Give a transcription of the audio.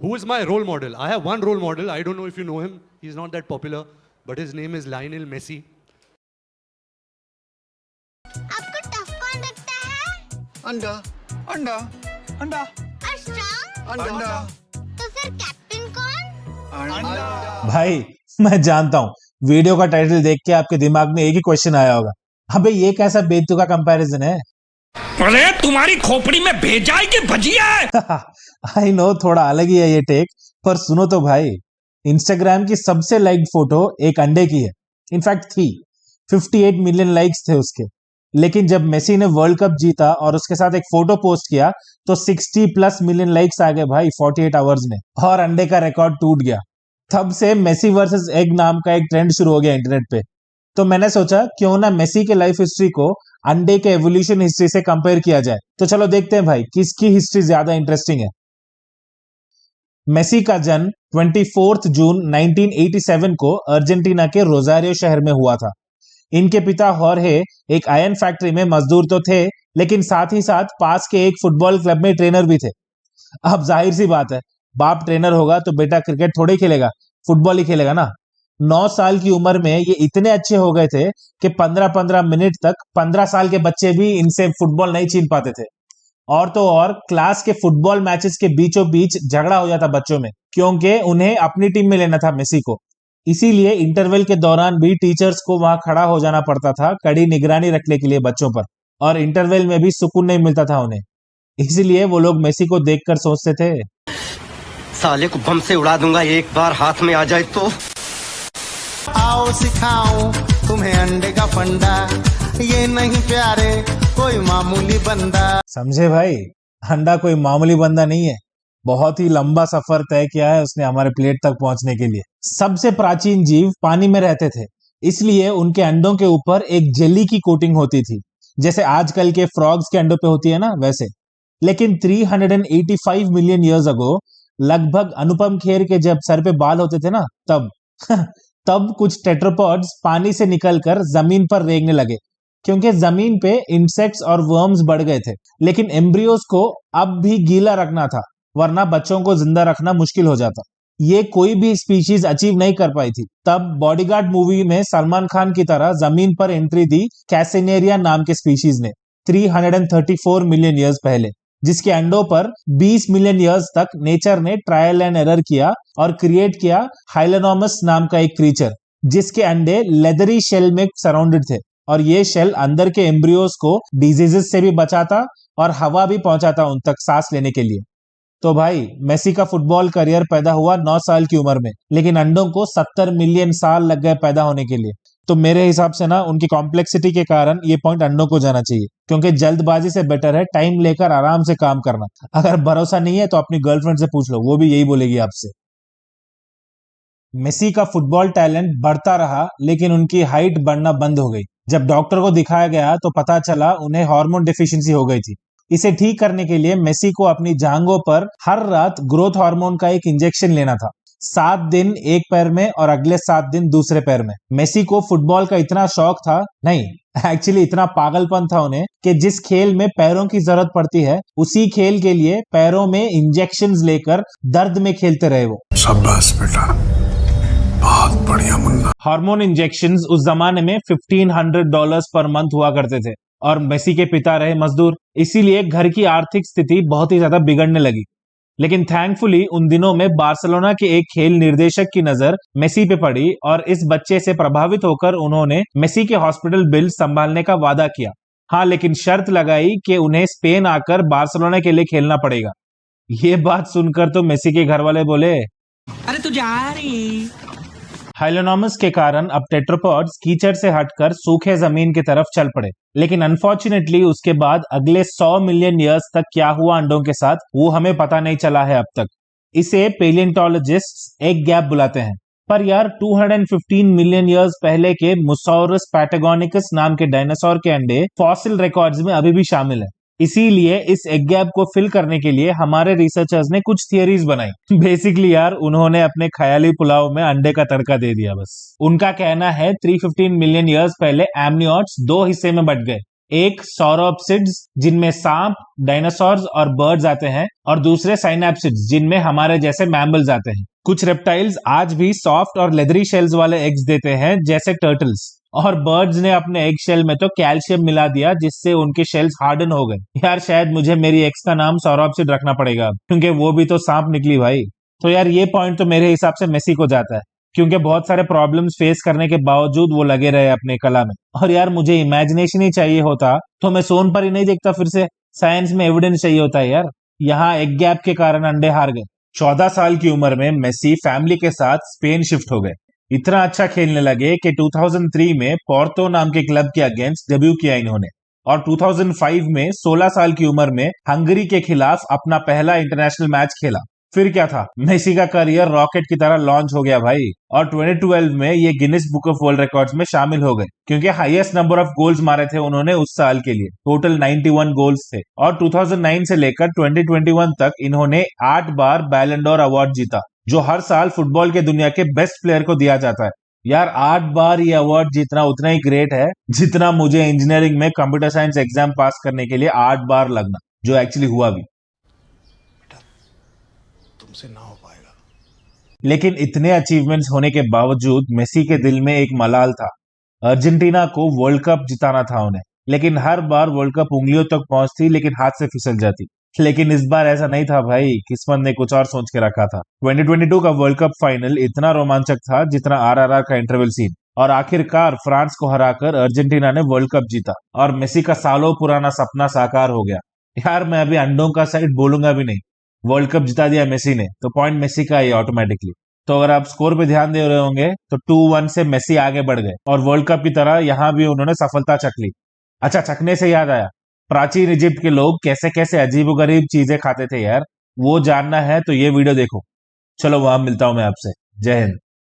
Who is my role model? I have one role model. I don't know if you know him. He's not that popular, but his name is Lionel Messi. आपको tough कौन लगता है? अंडा अंडा अंडा और strong? अंडा तो फिर कैप्टन कौन? अंडा। भाई मैं जानता हूँ वीडियो का टाइटल देख के आपके दिमाग में एक ही क्वेश्चन आया होगा, अबे ये कैसा बेतुका कंपैरिजन है। अरे तुम्हारी खोपड़ी में भेजा है कि भजिया है? आई नो थोड़ा अलग ही है ये टेक, पर सुनो तो भाई, इंस्टाग्राम की सबसे लाइक्ड फोटो एक अंडे की है। इनफैक्ट थी 58 मिलियन लाइक्स थे उसके। लेकिन जब मेसी ने वर्ल्ड कप जीता और उसके साथ एक फोटो पोस्ट किया तो 60+ मिलियन लाइक्स आ गए भाई 48 आवर्स में, और अंडे का रिकॉर्ड टूट गया। तब से मेसी वर्सेस एग नाम का एक ट्रेंड शुरू हो गया इंटरनेट पे। तो मैंने सोचा क्यों ना मेसी के लाइफ हिस्ट्री को अंडे के एवोल्यूशन हिस्ट्री से कंपेयर किया जाए। तो चलो देखते हैं भाई किसकी हिस्ट्री ज्यादा इंटरेस्टिंग है। मेसी का जन्म 24 जून 1987 को अर्जेंटीना के रोजारियो शहर में हुआ था। इनके पिता हॉर्हे एक आयरन फैक्ट्री में मजदूर तो थे, लेकिन साथ ही साथ पास के एक फुटबॉल क्लब में ट्रेनर भी थे। अब जाहिर सी बात है, बाप ट्रेनर होगा तो बेटा क्रिकेट थोड़ी खेलेगा, फुटबॉल ही खेलेगा ना। 9 साल की उम्र में ये इतने अच्छे हो गए थे कि 15-15 मिनट तक 15 साल के बच्चे भी इनसे फुटबॉल नहीं छीन पाते थे। और तो और क्लास के फुटबॉल मैचेस के बीचों बीच झगड़ा हो जाता बच्चों में, क्योंकि उन्हें अपनी टीम में लेना था मेसी को। इसीलिए इंटरवल के दौरान भी टीचर्स को वहां खड़ा हो जाना पड़ता था कड़ी निगरानी रखने के लिए बच्चों पर, और इंटरवल में भी सुकून नहीं मिलता था उन्हें। इसीलिए वो लोग मेसी को देखकर सोचते थे, साले को बम से उड़ा दूंगा एक बार हाथ में आ जाए तो। आओ सिखाऊं तुम्हें अंडे का फंडा, ये नहीं प्यारे कोई मामूली बंदा। समझे भाई, अंडा कोई मामूली बंदा नहीं है, बहुत ही लंबा सफर तय किया है उसने हमारे प्लेट तक पहुंचने के लिए। सबसे प्राचीन जीव पानी में रहते थे, इसलिए उनके अंडों के ऊपर एक जेली की कोटिंग होती थी, जैसे आजकल के फ्रॉग्स के अंडों पे होती है ना वैसे। लेकिन 385 मिलियन ईयर्स अगो, लगभग अनुपम खेर के जब सर पे बाल होते थे ना, तब कुछ टेट्रोपॉड्स पानी से निकलकर जमीन पर रेंगने लगे, क्योंकि जमीन पे इंसेक्ट्स और वर्म्स बढ़ गए थे। लेकिन एम्ब्रियोस को अब भी गीला रखना था, वरना बच्चों को जिंदा रखना मुश्किल हो जाता। ये कोई भी स्पीशीज अचीव नहीं कर पाई थी। तब बॉडीगार्ड मूवी में सलमान खान की तरह जमीन पर एंट्री दी कैसेनेरिया नाम के स्पीशीज ने 334 मिलियन ईयर्स पहले, जिसके अंडों पर 20 मिलियन ईयर्स तक नेचर ने ट्रायल एंड एरर किया और क्रिएट किया हाइलोनोमस नाम का एक क्रीचर, जिसके अंडे लेदरी शेल में सराउंडेड थे, और ये शेल अंदर के एम्ब्रियोस को डिजीजेस से भी बचाता और हवा भी पहुंचाता उन तक सांस लेने के लिए। तो भाई मेसी का फुटबॉल करियर पैदा हुआ 9 साल की उम्र में, लेकिन अंडों को 70 मिलियन साल लग गए पैदा होने के लिए। तो मेरे हिसाब से ना उनकी कॉम्प्लेक्सिटी के कारण ये पॉइंट अंडों को जाना चाहिए, क्योंकि जल्दबाजी से बेटर है टाइम लेकर आराम से काम करना। अगर भरोसा नहीं है तो अपनी गर्लफ्रेंड से पूछ लो, वो भी यही बोलेगी आपसे। मेसी का फुटबॉल टैलेंट बढ़ता रहा, लेकिन उनकी हाइट बढ़ना बंद हो गई। जब डॉक्टर को दिखाया गया तो पता चला उन्हें हार्मोन डेफिशिएंसी हो गई थी। इसे ठीक करने के लिए मेसी को अपनी जांघों पर हर रात ग्रोथ हार्मोन का एक इंजेक्शन लेना था, 7 दिन एक पैर में और अगले 7 दिन दूसरे पैर में। मेसी को फुटबॉल का इतना शौक था, नहीं एक्चुअली इतना पागलपन था उन्हें, कि जिस खेल में पैरों की जरूरत पड़ती है उसी खेल के लिए पैरों में इंजेक्शंस लेकर दर्द में खेलते रहे वो। शाबाश बेटा, बहुत बढ़िया मुन्ना। हार्मोन इंजेक्शंस उस जमाने में $1500 पर मंथ हुआ करते थे, और मेसी के पिता रहे मजदूर, इसीलिए घर की आर्थिक स्थिति बहुत ही ज्यादा बिगड़ने लगी। लेकिन थैंकफुली उन दिनों में बार्सिलोना के एक खेल निर्देशक की नजर मेसी पे पड़ी, और इस बच्चे से प्रभावित होकर उन्होंने मेसी के हॉस्पिटल बिल संभालने का वादा किया। हाँ, लेकिन शर्त लगाई कि उन्हें स्पेन आकर बार्सिलोना के लिए खेलना पड़ेगा। ये बात सुनकर तो मेसी के घर वाले बोले, अरे तू जा रही। हाइलोनोमस के कारण अब टेट्रोपॉड्स कीचड़ से हटकर सूखे जमीन की तरफ चल पड़े। लेकिन अनफॉर्चुनेटली उसके बाद अगले 100 मिलियन ईयर्स तक क्या हुआ अंडों के साथ, वो हमें पता नहीं चला है अब तक। इसे पेलियोंटोलॉजिस्ट्स एग गैप बुलाते हैं। पर यार 215 मिलियन ईयर्स पहले के मुसौरस पैटागोनिकस नाम के डायनासोर के अंडे फॉसिल रिकॉर्ड्स में अभी भी शामिल है। इसीलिए इस एग गैप को फिल करने के लिए हमारे रिसर्चर्स ने कुछ थियरीज बनाई। बेसिकली यार उन्होंने अपने ख्याली पुलाव में अंडे का तड़का दे दिया बस। उनका कहना है 315 मिलियन ईयर्स पहले एमनियोट्स 2 हिस्से में बट गए, एक सौरोप्सिड्स जिनमें सांप, डायनासोर्स और बर्ड्स आते हैं, और दूसरे साइनैप्सिड्स जिनमें हमारे जैसे मैमल्स आते हैं। कुछ रेप्टाइल्स आज भी सॉफ्ट और लेदरी शेल्स वाले एग्स देते हैं जैसे टर्टल्स, और बर्ड्स ने अपने एग शेल में तो कैल्शियम मिला दिया जिससे उनके शेल्स हार्डन हो गए। यार शायद मुझे मेरी एग्स का नाम सौरोप्सिड रखना पड़ेगा क्योंकि वो भी तो सांप निकली भाई। तो यार ये पॉइंट तो मेरे हिसाब से मेसी को जाता है क्योंकि बहुत सारे प्रॉब्लम्स फेस करने के बावजूद वो लगे रहे अपने कला में। और यार मुझे इमेजिनेशन ही चाहिए होता तो मैं सोन पर ही नहीं देखता फिर से, साइंस में एविडेंस चाहिए होता है यार। यहाँ एग गैप के कारण अंडे हार गए। 14 साल की उम्र में मेसी फैमिली के साथ स्पेन शिफ्ट हो गए। इतना अच्छा खेलने लगे कि 2003 में पोर्तो नाम के क्लब के अगेंस्ट डेब्यू किया इन्होंने, और 2005 में 16 साल की उम्र में हंगरी के खिलाफ अपना पहला इंटरनेशनल मैच खेला। फिर क्या था, मेसी का करियर रॉकेट की तरह लॉन्च हो गया भाई, और 2012 में ये Guinness book of world records में शामिल हो गए क्योंकि हाईएस्ट नंबर ऑफ गोल्स मारे थे उन्होंने उस साल के लिए, टोटल 91 गोल्स थे। और 2009 से लेकर 2021 तक इन्होंने 8 बार बैलन डोर अवार्ड जीता, जो हर साल फुटबॉल के दुनिया के बेस्ट प्लेयर को दिया जाता है। यार 8 बार ये अवार्ड जीतना उतना ही ग्रेट है जितना मुझे इंजीनियरिंग में कंप्यूटर साइंस एग्जाम पास करने के लिए 8 बार लगना, जो एक्चुअली हुआ भी। तुमसे ना हो पाएगा। लेकिन इतने अचीवमेंट्स होने के बावजूद मेसी के दिल में एक मलाल था। अर्जेंटीना को वर्ल्ड कप जिताना था उन्हें, लेकिन हर बार वर्ल्ड कप उंगलियों तक पहुंचती लेकिन हाथ से फिसल जाती। लेकिन इस बार ऐसा नहीं था भाई, किस्मत ने कुछ और सोच के रखा था। 2022 का वर्ल्ड कप फाइनल इतना रोमांचक था जितना आरआरआर का इंटरवल सीन, और आखिरकार फ्रांस को हराकर अर्जेंटीना ने वर्ल्ड कप जीता और मेसी का सालों पुराना सपना साकार हो गया। यार मैं अभी अंडों का साइड बोलूंगा भी नहीं, वर्ल्ड कप जिता दिया मेसी ने तो पॉइंट मेसी का ही ऑटोमेटिकली। तो अगर आप स्कोर पे ध्यान दे रहे होंगे तो 2-1 से मेसी आगे बढ़ गए और वर्ल्ड कप की तरह यहां भी उन्होंने सफलता चख ली। अच्छा, चखने से याद आया, प्राचीन इजिप्ट के लोग कैसे कैसे अजीबोगरीब चीजें खाते थे यार, वो जानना है तो ये वीडियो देखो। चलो वहां मिलता हूं मैं आपसे। जय हिंद।